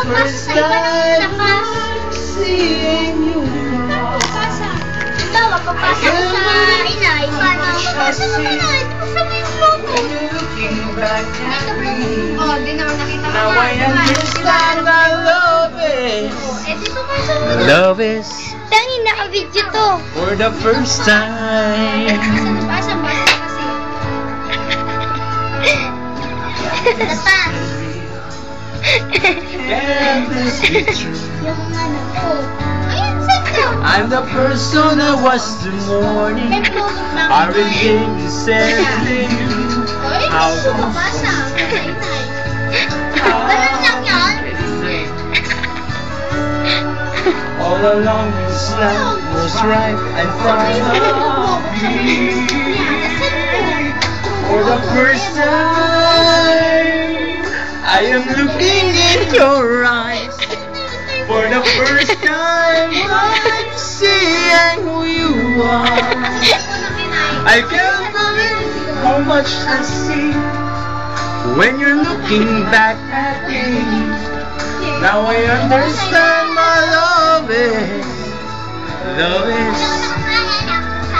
first time seeing you. Bawa, papasa ko sa inay. Papasa mo na. Papasa mo yung Bluetooth. Looking back at me. Oh, di naman nakita ko. Now I understand my love is. Eh, di papasa mo. Love is Tangi, naka-video to. for the first time. Basa kasi. Basta. Can this be true? Yung ano. Oh. Ayun, saan ka? I'm the person I was this morning. May Bluetooth na. I really said to you. Ay, How gusto ko basa. Sa inay. Ganun lang yan. All along this love was right in front of me. For the first time, I am looking in your eyes. For the first time, I'm seeing who you are. I can't believe how much I see when you're looking back at me. Now I understand my love is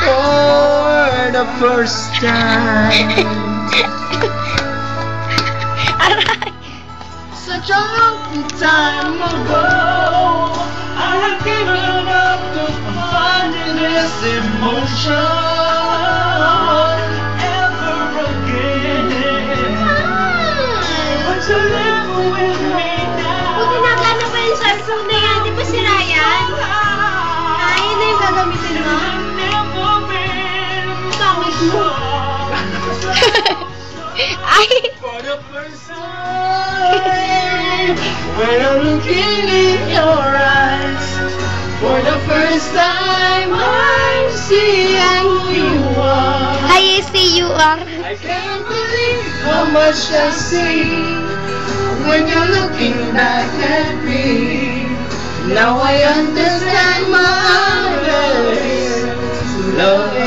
for the first time. Such a long time ago, I had given up to finding this emotion ever again. But you live with me now. Kung ginagana pa yung cellphone na yan, di ba si Ryan? Ay, yun na yung gagamitin mo? Pangit mo. Ay! For the first time, when I'm looking in your eyes, for the first time I'm seeing who you are. Hi, C-U-R. I can't believe how much I see when you're looking back at me. Now I understand my love is